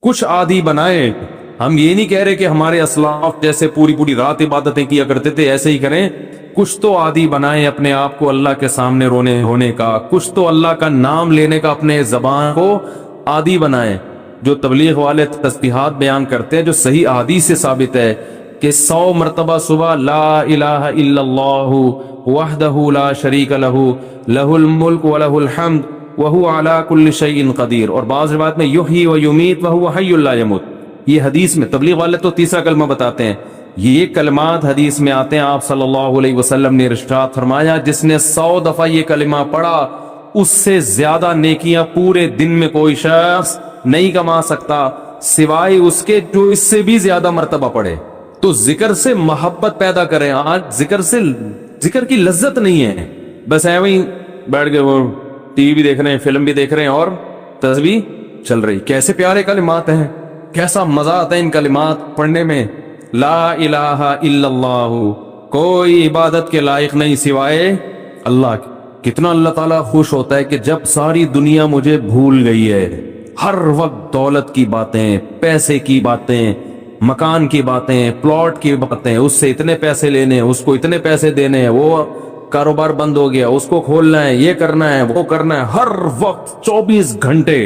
کچھ عادی بنائے. ہم یہ نہیں کہہ رہے کہ ہمارے اسلاف جیسے پوری پوری رات عبادتیں کیا کرتے تھے ایسے ہی کریں. کچھ تو عادی بنائیں اپنے آپ کو اللہ کے سامنے رونے ہونے کا, کچھ تو اللہ کا نام لینے کا اپنے زبان کو عادی بنائیں. جو تبلیغ والے تسبیحات بیان کرتے ہیں جو صحیح احادیث سے ثابت ہے کہ 100 مرتبہ صبح لا الہ الا اللہ وحدہ لا شریک لہ لہ الملک ولہ الحمد وہو علی کل شیء قدیر, اور بعض روایت میں یحیی و یمیت وہو حی لا یموت. یہ حدیث میں تبلیغ والے تو تیسرا کلمہ بتاتے ہیں, یہ کلمات حدیث میں آتے ہیں. آپ صلی اللہ علیہ وسلم نے ارشاد فرمایا جس نے 100 دفعہ یہ کلمہ پڑھا اس سے زیادہ نیکیاں پورے دن میں کوئی شخص نہیں کما سکتا سوائے اس کے جو اس سے بھی زیادہ مرتبہ پڑھے. تو ذکر سے محبت پیدا کریں. آج ذکر کی لذت نہیں ہے, بس ایویں بیٹھ کے وہ ٹی وی دیکھ رہے ہیں, فلم بھی دیکھ رہے ہیں اور تسبیح چل رہی. کیسے پیارے کلمات ہیں, کیسا مزہ آتا ہے ان کلمات پڑھنے میں. لا الہ الا اللہ, کوئی عبادت کے لائق نہیں سوائے اللہ کی. کتنا اللہ تعالیٰ خوش ہوتا ہے کہ جب ساری دنیا مجھے بھول گئی ہے, ہر وقت دولت کی باتیں, پیسے کی باتیں, مکان کی باتیں, پلاٹ کی باتیں, اس سے اتنے پیسے لینے, اس کو اتنے پیسے دینے, وہ کاروبار بند ہو گیا, اس کو کھولنا ہے, یہ کرنا ہے, وہ کرنا ہے, ہر وقت 24 گھنٹے.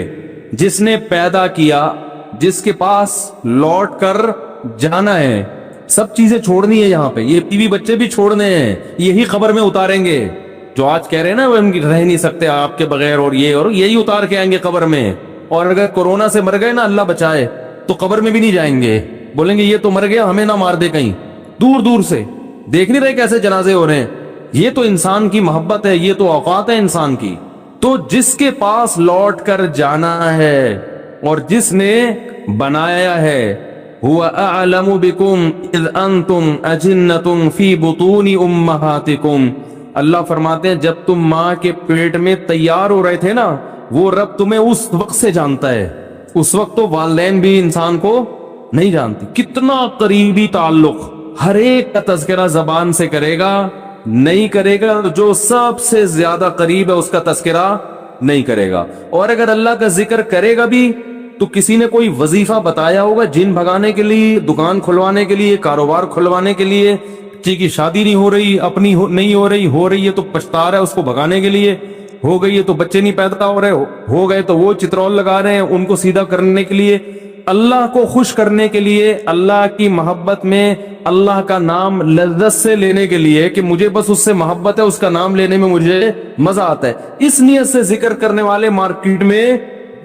جس نے پیدا کیا, جس کے پاس لوٹ کر جانا ہے, سب چیزیں چھوڑنی ہے یہاں پہ. یہ بیوی بچے بھی چھوڑنے ہیں, یہی قبر میں اتاریں گے. جو آج کہہ رہے ہیں نا وہ رہ نہیں سکتے آپ کے بغیر, اور یہی اتار کے آئیں گے قبر میں. اور اگر کورونا سے مر گئے نا, اللہ بچائے, تو قبر میں بھی نہیں جائیں گے, بولیں گے یہ تو مر گیا, ہمیں نہ مار دے کہیں. دور دور سے دیکھ نہیں رہے کیسے جنازے ہو رہے ہیں. یہ تو انسان کی محبت ہے, یہ تو اوقات ہے انسان کی. تو جس کے پاس لوٹ کر جانا ہے اور جس نے بنایا ہے, هو اعلم بكم اذ انتم اجنة في بطون امهاتكم. اللہ فرماتے ہیں جب تم ماں کے پیٹ میں تیار ہو رہے تھے نا, وہ رب تمہیں اس وقت سے جانتا ہے. اس وقت تو والدین بھی انسان کو نہیں جانتی. کتنا قریبی تعلق, ہر ایک کا تذکرہ زبان سے کرے گا, نہیں کرے گا جو سب سے زیادہ قریب ہے اس کا تذکرہ نہیں کرے گا. اور اگر اللہ کا ذکر کرے گا بھی تو کسی نے کوئی وظیفہ بتایا ہوگا جن بھگانے کے لیے, دکان کھلوانے کے لیے, کاروبار کھلوانے کے لیے, بچی کی شادی نہیں ہو رہی, اپنی نہیں ہو رہی ہے تو پچھتا رہا ہے اس کو بھگانے کے لیے, ہو گئی ہے تو بچے نہیں پیدا ہو رہے, ہو گئے تو وہ چترول لگا رہے ہیں ان کو سیدھا کرنے کے لیے, اللہ کو خوش کرنے کے لیے, اللہ کی محبت میں اللہ کا نام لذت سے لینے کے لیے کہ مجھے بس اس سے محبت ہے, اس کا نام لینے میں مجھے مزہ آتا ہے. اس نیت سے ذکر کرنے والے مارکیٹ میں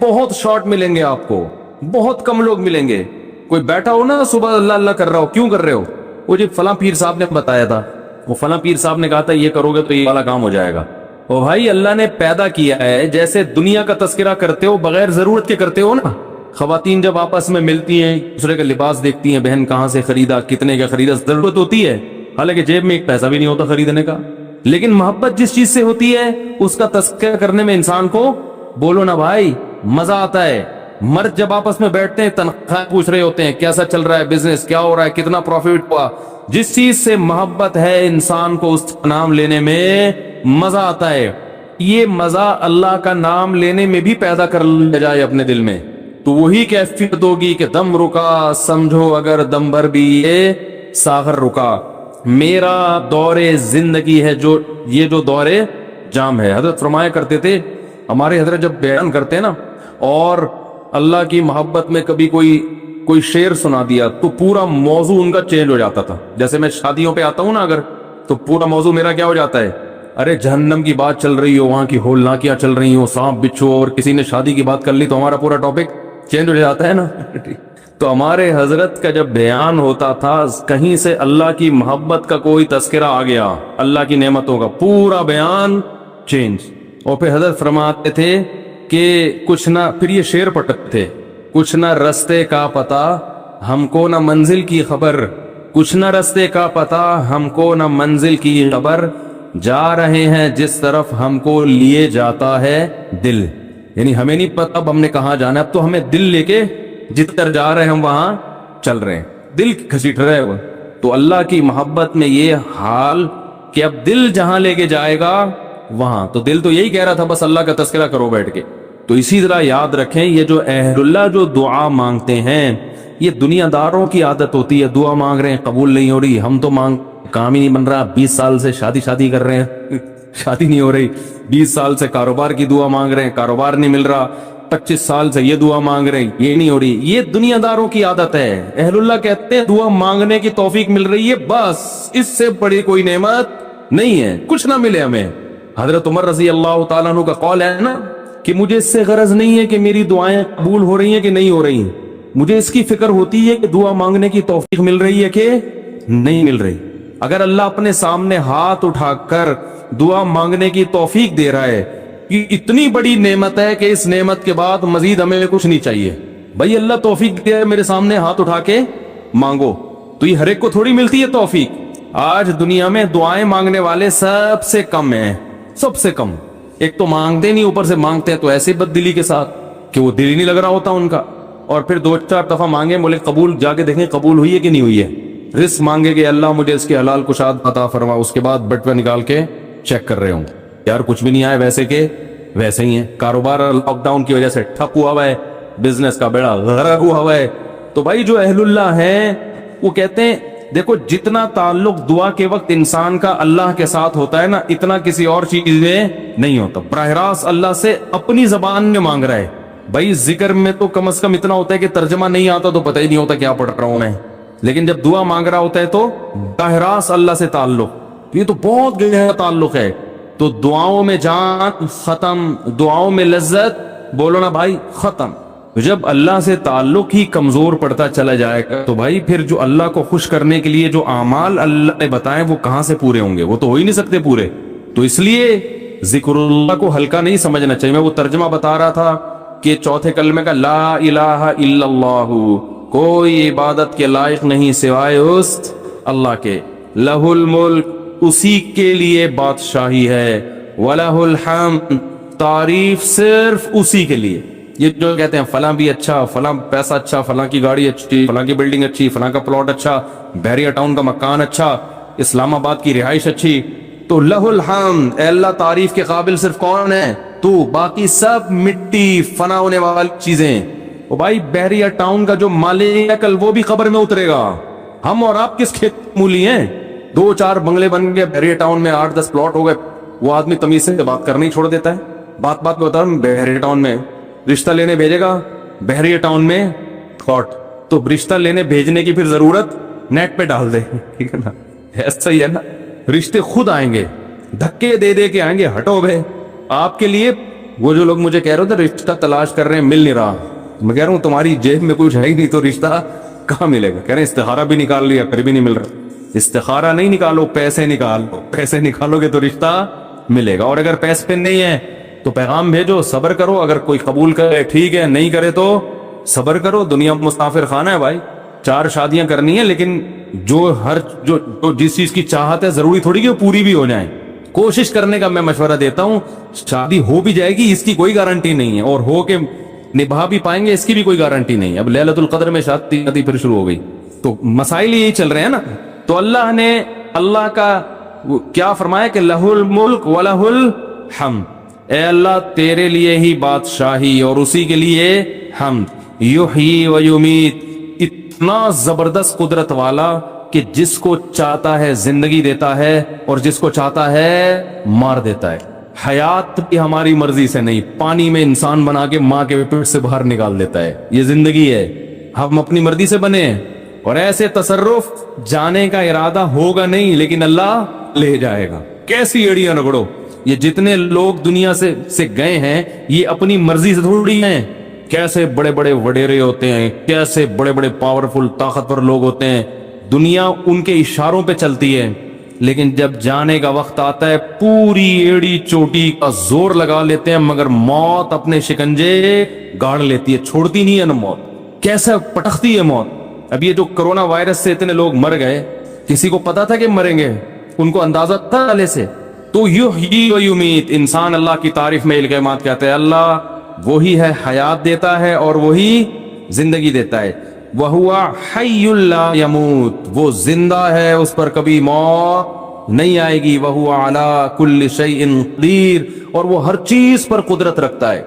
بہت شارٹ ملیں گے آپ کو, بہت کم لوگ ملیں گے. کوئی بیٹھا ہو نا صبح اللہ اللہ کر رہا ہو, کیوں کر رہے ہو؟ وہ جی فلاں پیر صاحب نے بتایا تھا, وہ فلاں پیر صاحب نے کہا تھا یہ کرو گے تو یہ والا کام ہو جائے گا. او بھائی اللہ نے پیدا کیا ہے, جیسے دنیا کا تذکرہ کرتے ہو بغیر ضرورت کے کرتے ہو نا. خواتین جب آپس میں ملتی ہیں دوسرے کا لباس دیکھتی ہیں, بہن کہاں سے خریدا, کتنے کا خریدا, ضرورت ہوتی ہے, حالانکہ جیب میں ایک پیسہ بھی نہیں ہوتا خریدنے کا. لیکن محبت جس چیز سے ہوتی ہے اس کا تذکرہ کرنے میں انسان کو بولو نا بھائی مزہ آتا ہے. مرد جب آپس میں بیٹھتے ہیں تنخواہ پوچھ رہے ہوتے ہیں, کیسا چل رہا ہے بزنس, کیا ہو رہا ہے, کتنا پروفٹ ہوا. جس چیز سے محبت ہے انسان کو اس کا نام لینے میں مزہ آتا ہے. یہ مزہ اللہ کا نام لینے میں بھی پیدا کر لیا جائے اپنے دل میں تو وہی کیفیت ہوگی کہ دم رکا سمجھو اگر دم بھر بھی یہ ساغر رکا. میرا دور زندگی ہے یہ جو دور جام ہے. حضرت فرمایا کرتے تھے, ہمارے حضرت جب بیان کرتے نا اور اللہ کی محبت میں کبھی کوئی شعر سنا دیا تو پورا موضوع ان کا چینج ہو جاتا تھا. جیسے میں شادیوں پہ آتا ہوں نا اگر, تو پورا موضوع میرا کیا ہو جاتا ہے, ارے جہنم کی بات چل رہی ہو, وہاں کی ہولناکیاں چل رہی ہو, سانپ بچھو, اور کسی نے شادی کی بات کر لی تو ہمارا پورا ٹاپک چینج ہو جاتا ہے نا. تو ہمارے حضرت کا جب بیان ہوتا تھا کہیں سے اللہ کی محبت کا کوئی تذکرہ آ گیا, اللہ کی نعمتوں کا, پورا بیان چینج. اور پھر حضرت فرماتے تھے کہ کچھ نہ, پھر یہ شعر پڑھتے تھے, کچھ نہ رستے کا پتہ ہم کو نہ منزل کی خبر, کچھ نہ رستے کا پتہ ہم کو نہ منزل کی خبر, جا رہے ہیں جس طرف ہم کو لیے جاتا ہے دل. یعنی ہمیں نہیں پتا اب ہم نے کہاں جانا ہے, اب تو ہمیں دل لے کے جدھر جا رہے ہیں ہم وہاں چل رہے ہیں, دل گھسیٹ رہے ہیں. تو اللہ کی محبت میں یہ حال کہ اب دل جہاں لے کے جائے گا وہاں, تو دل تو یہی کہہ رہا تھا بس اللہ کا تذکرہ کرو بیٹھ کے, تو اسی طرح یاد رکھیں یہ جو اہل اللہ جو دعا مانگتے ہیں یہ دنیا داروں کی عادت ہوتی ہے، دعا مانگ رہے ہیں قبول نہیں ہو رہی، ہم تو کام ہی نہیں بن رہا، 20 سال سے شادی کر رہے ہیں شادی نہیں ہو رہی، 20 سال سے کاروبار کی دعا مانگ رہے ہیں، کاروبار نہیں مل رہا، 25 سال سے یہ دعا مانگ رہے ہیں، یہ نہیں ہو رہی۔ یہ دنیا داروں کی عادت ہے۔ اہل اللہ کہتے ہیں دعا مانگنے کی توفیق مل رہی ہے، بس اس سے بڑی کوئی نعمت نہیں ہے، کچھ نہ ملے ہمیں۔ حضرت عمر رضی اللہ تعالیٰ عنہ کا قول ہے نا کہ مجھے اس سے غرض نہیں ہے کہ میری دعائیں قبول ہو رہی ہیں کہ نہیں ہو رہی ہیں، مجھے اس کی فکر ہوتی ہے کہ دعا مانگنے کی توفیق مل رہی ہے کہ نہیں مل رہی۔ اگر اللہ اپنے سامنے ہاتھ اٹھا کر دعا مانگنے کی توفیق دے رہا ہے، یہ اتنی بڑی نعمت ہے کہ اس نعمت کے بعد مزید ہمیں کچھ نہیں چاہیے۔ بھائی اللہ توفیق دے میرے سامنے ہاتھ اٹھا کے مانگو، تو یہ ہر ایک کو تھوڑی ملتی ہے توفیق۔ آج دنیا میں دعائیں مانگنے والے سب سے کم ہیں، سب سے کم۔ ایک تو مانگتے نہیں، اوپر سے مانگتے ہیں تو ایسے بد دلی کے ساتھ کہ وہ دل ہی نہیں لگ رہا ہوتا ان کا، اور پھر 2-4 دفعہ مانگے بولے قبول، جا کے دیکھیں قبول ہوئی ہے کہ نہیں ہوئی ہے۔ رزق مانگے کہ اللہ مجھے اس کے حلال کشاد عطا فرما، اس کے بعد بٹوہ نکال کے چیک کر رہے ہوں یار کچھ بھی نہیں آئے، ویسے کہ ویسے ہی ہے۔ کاروبار لاک ڈاؤن کی وجہ سے ٹھپ ہوا ہے، بزنس کا بیڑا غرق ہوا ہے۔ تو بھائی جو اہل اللہ ہیں وہ کہتے ہیں دیکھو جتنا تعلق دعا کے وقت انسان کا اللہ کے ساتھ ہوتا ہے نا، اتنا کسی اور چیز میں نہیں ہوتا۔ براہ راست اللہ سے اپنی زبان میں مانگ رہا ہے۔ بھائی ذکر میں تو کم از کم اتنا ہوتا ہے کہ ترجمہ نہیں آتا تو پتہ ہی نہیں ہوتا کیا پڑھ رہا ہوں میں، لیکن جب دعا مانگ رہا ہوتا ہے تو براہ راست اللہ سے تعلق، یہ تو بہت گہرا تعلق ہے۔ تو دعاؤں میں جان ختم، دعاؤں میں لذت، بولو نا بھائی ختم۔ جب اللہ سے تعلق ہی کمزور پڑتا چلا جائے گا تو بھائی پھر جو اللہ کو خوش کرنے کے لیے جو اعمال اللہ نے بتائے وہ کہاں سے پورے ہوں گے؟ وہ تو ہو ہی نہیں سکتے پورے۔ تو اس لیے ذکر اللہ کو ہلکا نہیں سمجھنا چاہیے۔ میں وہ ترجمہ بتا رہا تھا کہ چوتھے کلمے کا لا الہ الا اللہ، کوئی عبادت کے لائق نہیں سوائے اس اللہ کے، لہ الملک، اسی کے لیے بادشاہی ہے، وَلَهُ الْحَمْدُ، تعریف صرف اسی کے لیے۔ یہ جو کہتے ہیں فلاں بھی اچھا، فلاں پیسہ اچھا، فلاں کی گاڑی اچھی، فلاں کی بلڈنگ اچھی، فلاں کا پلاٹ اچھا، بحریہ ٹاؤن کا مکان اچھا، اسلام آباد کی رہائش اچھی، تو لہ الحمد، اے اللہ تعریف کے قابل صرف کون ہے؟ تو، باقی سب مٹی فنا ہونے والی چیزیں۔ وہ بھائی بحریہ ٹاؤن کا جو مالک ہے کل وہ بھی قبر میں اترے گا، ہم اور آپ کس کھیت مولی ہیں؟ 2-4 بنگلے بن گئے بحریہ ٹاؤن میں، 8-10 پلاٹ ہو گئے، وہ آدمی تمیز سے بات کرنا ہی چھوڑ دیتا ہے۔ بات میں بتا رہا ہوں، بحریہ ٹاؤن میں رشتہ لینے بھیجے گا، بحریہ ٹاؤن میں پلاٹ، تو رشتہ لینے بھیجنے کی پھر ضرورت نیٹ پہ ڈال دے، ٹھیک ہے نا؟ ایسا ہی ہے نا، رشتے خود آئیں گے، دھکے دے دے کے آئیں گے، ہٹو بھائی آپ کے لیے۔ وہ جو لوگ مجھے کہہ رہے تھے رشتہ تلاش کر رہے ہیں مل نہیں رہا، میں کہہ رہا ہوں تمہاری جیب میں کچھ ہے ہی نہیں تو رشتہ کہاں ملے گا؟ کہہ رہے ہیں استخارہ بھی نکال لیا پھر بھی نہیں مل رہا۔ استخارہ نہیں نکالو، پیسے نکالو، پیسے نکالو گے تو رشتہ ملے گا، اور اگر پیسے نہیں ہے تو پیغام بھیجو، صبر کرو، اگر کوئی قبول کرے ٹھیک ہے، نہیں کرے تو صبر کرو۔ دنیا مسافر خانہ ہے بھائی، 4 شادیاں کرنی ہیں، لیکن جو جس چیز کی چاہت ہے ضروری تھوڑی کہ وہ پوری بھی ہو جائیں۔ کوشش کرنے کا میں مشورہ دیتا ہوں، شادی ہو بھی جائے گی اس کی کوئی گارنٹی نہیں ہے، اور ہو کے نبھا بھی پائیں گے اس کی بھی کوئی گارنٹی نہیں ہے۔ اب لیلۃ القدر میں شادی پھر شروع ہو گئی، تو مسائل یہی چل رہے ہیں نا۔ تو اللہ نے اللہ کا کیا فرمایا کہ لہ الملک ولہ الحمد، اے اللہ تیرے لیے ہی بادشاہی اور اسی کے لیے حمد، یحیی و یمیت، اتنا زبردست قدرت والا کہ جس کو چاہتا ہے زندگی دیتا ہے اور جس کو چاہتا ہے مار دیتا ہے۔ حیات بھی ہماری مرضی سے نہیں، پانی میں انسان بنا کے ماں کے پیٹ سے باہر نکال دیتا ہے، یہ زندگی ہے، ہم اپنی مرضی سے بنے ہیں۔ اور ایسے تصرف جانے کا ارادہ ہوگا نہیں لیکن اللہ لے جائے گا۔ کیسی ایڑیاں رگڑو، یہ جتنے لوگ دنیا سے گئے ہیں یہ اپنی مرضی سے تھوڑی ہیں، کیسے بڑے بڑے وڈیرے ہوتے ہیں، کیسے بڑے بڑے پاورفل طاقتور لوگ ہوتے ہیں، دنیا ان کے اشاروں پہ چلتی ہے، لیکن جب جانے کا وقت آتا ہے پوری ایڑی چوٹی کا زور لگا لیتے ہیں، مگر موت اپنے شکنجے گاڑ لیتی ہے، چھوڑتی نہیں ہے نا موت، کیسے پٹکتی ہے موت۔ اب یہ جو کرونا وائرس سے اتنے لوگ مر گئے، کسی کو پتا تھا کہ مریں گے؟ ان کو اندازہ تھا پہلے سے؟ تو یحیی و یمیت، انسان اللہ کی تعریف میں الکلمات کہتے ہیں، اللہ وہی ہے حیات دیتا ہے اور وہی زندگی دیتا ہے، وَهُوَ حَيٌّ لَا يَمُوتُ، وہ زندہ ہے اس پر کبھی موت نہیں آئے گی، وَهُوَ عَلَى كُلِّ شَيْءٍ قَدِيرٌ، اور وہ ہر چیز پر قدرت رکھتا ہے۔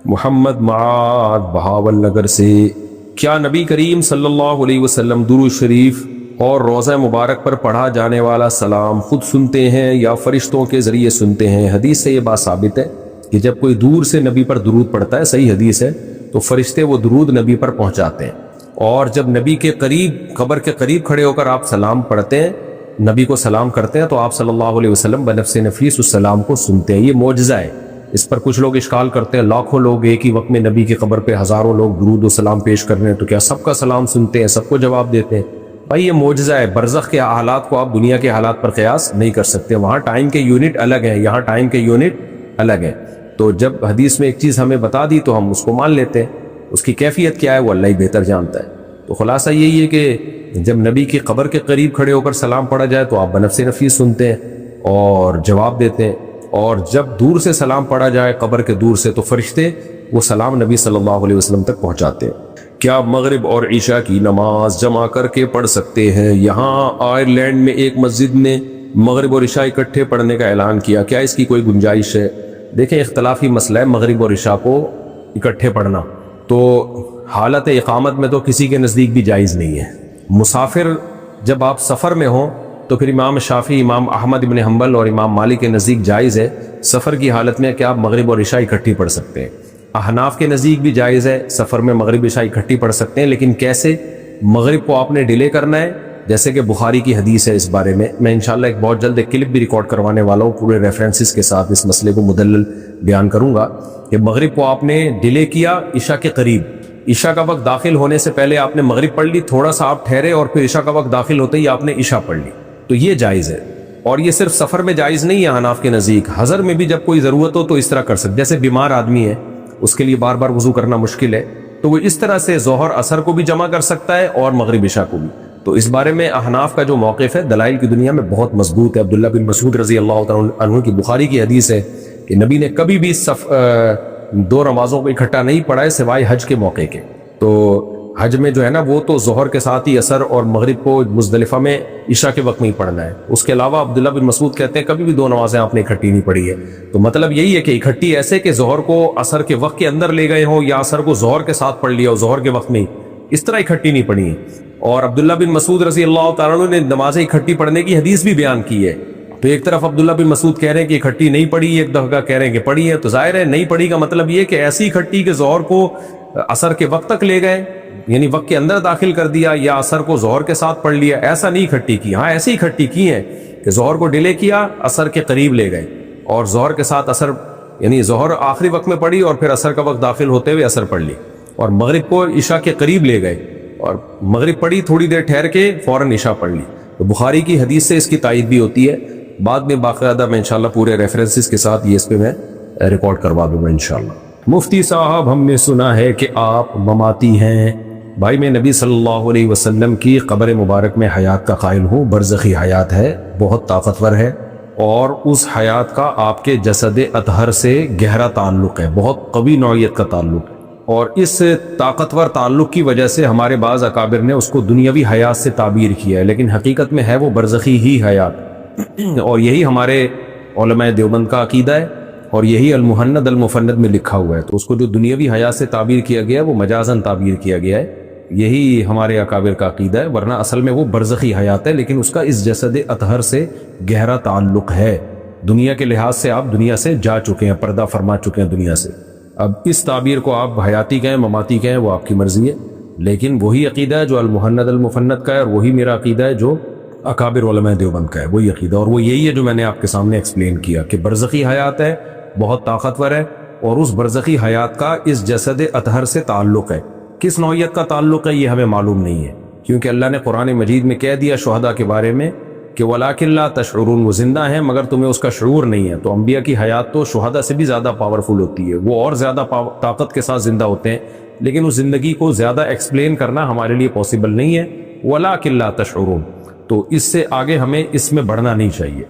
محمد معاذ بہاول نگر سے، کیا نبی کریم صلی اللہ علیہ وسلم درود شریف اور روضہ مبارک پر پڑھا جانے والا سلام خود سنتے ہیں یا فرشتوں کے ذریعے سنتے ہیں؟ حدیث سے یہ بات ثابت ہے کہ جب کوئی دور سے نبی پر درود پڑھتا ہے، صحیح حدیث ہے، تو فرشتے وہ درود نبی پر پہنچاتے ہیں، اور جب نبی کے قریب، قبر کے قریب کھڑے ہو کر آپ سلام پڑھتے ہیں، نبی کو سلام کرتے ہیں، تو آپ صلی اللہ علیہ وسلم بنفس نفیس اس سلام کو سنتے ہیں۔ یہ معجزہ ہے۔ اس پر کچھ لوگ اشکال کرتے ہیں، لاکھوں لوگ ایک ہی وقت میں نبی کی قبر پہ ہزاروں لوگ درود و سلام پیش کر رہے ہیں، تو کیا سب کا سلام سنتے ہیں، سب کو جواب دیتے ہیں؟ بھائی یہ معجزہ ہے۔ برزخ کے حالات کو آپ دنیا کے حالات پر قیاس نہیں کر سکتے، وہاں ٹائم کے یونٹ الگ ہیں، یہاں ٹائم کے یونٹ الگ ہیں۔ تو جب حدیث میں ایک چیز ہمیں بتا دی تو ہم اس کو مان لیتے ہیں، اس کی کیفیت کیا ہے وہ اللہ ہی بہتر جانتا ہے۔ تو خلاصہ یہی ہے کہ جب نبی کی قبر کے قریب کھڑے ہو کر سلام پڑھا جائے تو آپ بنفس نفیس سنتے ہیں اور جواب دیتے ہیں، اور جب دور سے سلام پڑھا جائے قبر کے دور سے تو فرشتے وہ سلام نبی صلی اللہ علیہ وسلم تک پہنچاتے ہیں۔ کیا مغرب اور عشاء کی نماز جمع کر کے پڑھ سکتے ہیں؟ یہاں آئرلینڈ میں ایک مسجد نے مغرب اور عشاء اکٹھے پڑھنے کا اعلان کیا، کیا اس کی کوئی گنجائش ہے؟ دیکھیں اختلافی مسئلہ ہے مغرب اور عشاء کو اکٹھے پڑھنا، تو حالت اقامت میں تو کسی کے نزدیک بھی جائز نہیں ہے۔ مسافر جب آپ سفر میں ہوں تو پھر امام شافعی، امام احمد بن حنبل اور امام مالک کے نزدیک جائز ہے سفر کی حالت میں کہ آپ مغرب اور عشاء اکٹھی پڑھ سکتے ہیں۔ احناف کے نزدیک بھی جائز ہے سفر میں مغرب عشاء اکٹھی پڑھ سکتے ہیں، لیکن کیسے؟ مغرب کو آپ نے ڈیلے کرنا ہے، جیسے کہ بخاری کی حدیث ہے اس بارے میں انشاءاللہ ایک بہت جلد ایک کلپ بھی ریکارڈ کروانے والا ہوں، پورے ریفرنسز کے ساتھ اس مسئلے کو مدلل بیان کروں گا کہ مغرب کو آپ نے ڈیلے کیا عشاء کے قریب، عشاء کا وقت داخل ہونے سے پہلے آپ نے مغرب پڑھ لی، تھوڑا سا آپ ٹھہرے اور پھر عشاء کا وقت داخل ہوتے ہی آپ نے عشاء پڑھ لی، تو یہ جائز ہے۔ اور یہ صرف سفر میں جائز نہیں ہے احناف کے نزدیک، حضر میں بھی جب کوئی ضرورت ہو تو اس طرح کر سکتے، جیسے بیمار آدمی ہے اس کے لیے بار بار وضو کرنا مشکل ہے، تو وہ اس طرح سے ظہر عصر کو بھی جمع کر سکتا ہے اور مغرب عشاء کو بھی۔ تو اس بارے میں احناف کا جو موقف ہے دلائل کی دنیا میں بہت مضبوط ہے۔ عبداللہ بن مسعود رضی اللہ تعالیٰ عنہ کی بخاری کی حدیث ہے کہ نبی نے کبھی بھی دو نمازوں کو اکٹھا نہیں پڑھا ہے سوائے حج کے موقع کے۔ تو حج میں جو ہے نا وہ تو ظہر کے ساتھ ہی عصر اور مغرب کو مزدلفہ میں عشاء کے وقت میں ہی پڑھنا ہے، اس کے علاوہ عبداللہ بن مسعود کہتے ہیں کبھی بھی دو نمازیں آپ نے اکٹھی نہیں پڑھی ہے۔ تو مطلب یہی ہے کہ اکٹھی ایسے کہ ظہر کو عصر کے وقت کے اندر لے گئے ہوں یا عصر کو ظہر کے ساتھ پڑھ لیا ہو ظہر کے وقت میں، اس طرح اکٹھی نہیں پڑھی ہے۔ اور عبداللہ بن مسعود رضی اللہ تعالیٰ عنہ نے نمازیں اکٹھی پڑھنے کی حدیث بھی بیان کی ہے، تو ایک طرف عبداللہ بن مسعود کہہ رہے ہیں کہ اکٹھی نہیں پڑھی، ایک دفعہ کہہ رہے ہیں کہ پڑھی ہے، تو ظاہر ہے نہیں پڑھی کا مطلب یہ کہ ایسی اکٹھی کہ ظہر کو عصر کے وقت تک لے گئے، یعنی وقت کے اندر داخل کر دیا، یا عصر کو ظہر کے ساتھ پڑھ لیا، ایسا نہیں اکٹھی کی۔ ہاں ایسی اکٹھی کی ہیں کہ ظہر کو ڈیلے کیا، عصر کے قریب لے گئے اور ظہر کے ساتھ عصر، یعنی ظہر آخری وقت میں پڑھی اور پھر عصر کا وقت داخل ہوتے ہوئے عصر پڑھ لی، اور مغرب کو عشاء کے قریب لے گئے اور مغرب پڑھی، تھوڑی دیر ٹھہر کے فوراً عشاء پڑھ لی۔ تو بخاری کی حدیث سے اس کی تائید بھی ہوتی ہے، بعد میں باقاعدہ میں انشاءاللہ پورے ریفرنسز کے ساتھ یہ اس پہ میں ریکارڈ کروا دوں گا انشاءاللہ۔ مفتی صاحب ہم نے سنا ہے کہ آپ مماتی ہیں۔ بھائی میں نبی صلی اللہ علیہ وسلم کی قبر مبارک میں حیات کا قائل ہوں، برزخی حیات ہے، بہت طاقتور ہے، اور اس حیات کا آپ کے جسد اطہر سے گہرا تعلق ہے، بہت قوی نوعیت کا تعلق ہے، اور اس طاقتور تعلق کی وجہ سے ہمارے بعض اکابر نے اس کو دنیاوی حیات سے تعبیر کیا ہے، لیکن حقیقت میں ہے وہ برزخی ہی حیات، اور یہی ہمارے علماء دیوبند کا عقیدہ ہے، اور یہی المہند المفند میں لکھا ہوا ہے۔ تو اس کو جو دنیاوی حیات سے تعبیر کیا گیا ہے وہ مجازاً تعبیر کیا گیا ہے، یہی ہمارے اکابر کا عقیدہ ہے، ورنہ اصل میں وہ برزخی حیات ہے، لیکن اس کا اس جسد اطہر سے گہرا تعلق ہے۔ دنیا کے لحاظ سے آپ دنیا سے جا چکے ہیں، پردہ فرما چکے ہیں دنیا سے، اب اس تعبیر کو آپ حیاتی کہیں مماتی کہیں وہ آپ کی مرضی ہے، لیکن وہی عقیدہ ہے جو المہند المفند کا ہے، اور وہی میرا عقیدہ ہے جو اکابر علماء دیوبند کا ہے، وہی عقیدہ، اور وہ یہی ہے جو میں نے آپ کے سامنے ایکسپلین کیا کہ برزخی حیات ہے، بہت طاقتور ہے، اور اس برزخی حیات کا اس جسد اطہر سے تعلق ہے۔ کس نوعیت کا تعلق ہے یہ ہمیں معلوم نہیں ہے، کیونکہ اللہ نے قرآن مجید میں کہہ دیا شہداء کے بارے میں کہ وَلَٰكِن لَا تَشْعُرُونَ، وہ زندہ ہیں مگر تمہیں اس کا شعور نہیں ہے۔ تو انبیاء کی حیات تو شہداء سے بھی زیادہ پاورفل ہوتی ہے، وہ اور زیادہ طاقت کے ساتھ زندہ ہوتے ہیں، لیکن اس زندگی کو زیادہ ایکسپلین کرنا ہمارے لیے پاسبل نہیں ہے۔ وَلَٰكِن لَا تَشْعُرُونَ، تو اس سے آگے ہمیں اس میں بڑھنا نہیں چاہیے۔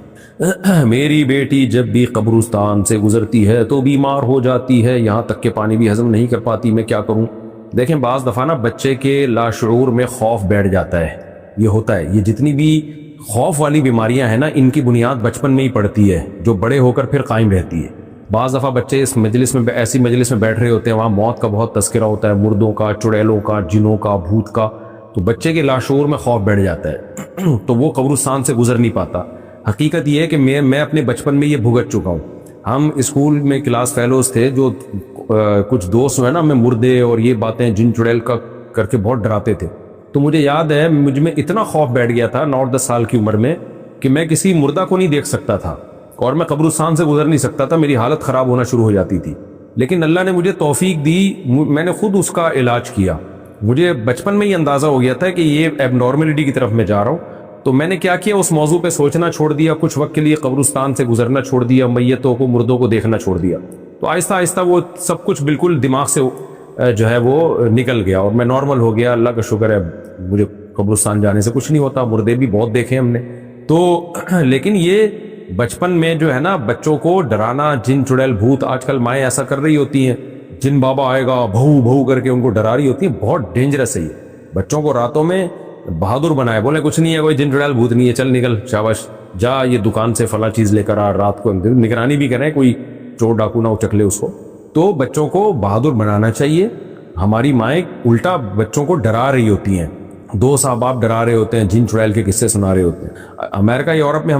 میری بیٹی جب بھی قبرستان سے گزرتی ہے تو بیمار ہو جاتی ہے، یہاں تک کہ پانی بھی ہضم نہیں کر پاتی، میں کیا کروں؟ دیکھیں بعض دفعہ نا بچے کے لاشعور میں خوف بیٹھ جاتا ہے، یہ ہوتا ہے، یہ جتنی بھی خوف والی بیماریاں ہیں نا ان کی بنیاد بچپن میں ہی پڑتی ہے، جو بڑے ہو کر پھر قائم رہتی ہے۔ بعض دفعہ بچے اس مجلس میں ایسی مجلس میں بیٹھ رہے ہوتے ہیں، وہاں موت کا بہت تذکرہ ہوتا ہے، مردوں کا، چڑیلوں کا، جنوں کا، بھوت کا، تو بچے کے لاشعور میں خوف بیٹھ جاتا ہے تو وہ قبرستان سے گزر نہیں پاتا۔ حقیقت یہ ہے کہ میں اپنے بچپن میں یہ بھگت چکا ہوں۔ ہم اسکول میں کلاس فیلوز تھے، جو کچھ دوست ہیں نا، ہمیں مردے اور یہ باتیں جن چڑیل کا کر کے بہت ڈراتے تھے۔ تو مجھے یاد ہے مجھ میں اتنا خوف بیٹھ گیا تھا 9-10 سال کی عمر میں کہ میں کسی مردہ کو نہیں دیکھ سکتا تھا اور میں قبرستان سے گزر نہیں سکتا تھا، میری حالت خراب ہونا شروع ہو جاتی تھی۔ لیکن اللہ نے مجھے توفیق دی، میں نے خود اس کا علاج کیا۔ مجھے بچپن میں ہی اندازہ ہو گیا تھا کہ یہ ایب نارملٹی کی طرف میں جا رہا ہوں، تو میں نے کیا کیا، اس موضوع پہ سوچنا چھوڑ دیا، کچھ وقت کے لیے قبرستان سے گزرنا چھوڑ دیا، میتوں کو، مردوں کو دیکھنا چھوڑ دیا۔ تو آہستہ آہستہ وہ سب کچھ بالکل دماغ سے جو ہے وہ نکل گیا اور میں نارمل ہو گیا۔ اللہ کا شکر ہے، مجھے قبرستان جانے سے کچھ نہیں ہوتا، مردے بھی بہت دیکھے ہم نے تو۔ لیکن یہ بچپن میں جو ہے نا بچوں کو ڈرانا، جن چڑیل بھوت، آج کل مائیں ایسا کر رہی ہوتی ہیں، جن بابا آئے گا بھو بھو کر کے ان کو ڈرا رہی ہوتی ہیں، بہت ڈینجرس ہے یہ۔ بچوں کو راتوں میں بہادر بنائے، بولے کچھ نہیں ہے، کوئی جن چڑیل بھوت نہیں ہے، چل نکل، شاباش جا یہ دکان سے فلاں چیز لے کر آ، رات کو نگرانی بھی کریں کوئی چور ڈاکو نہ اچک لے اس کو۔ تو بچوں کو بہادر بنانا چاہیے۔ ہماری مائیں الٹا بچوں کو ڈرا رہی ہوتی ہیں، 2 صاحب ڈرا رہے ہوتے ہیں، جن چڑیل کے قصے سنا رہے ہوتے ہیں۔ امریکہ یورپ میں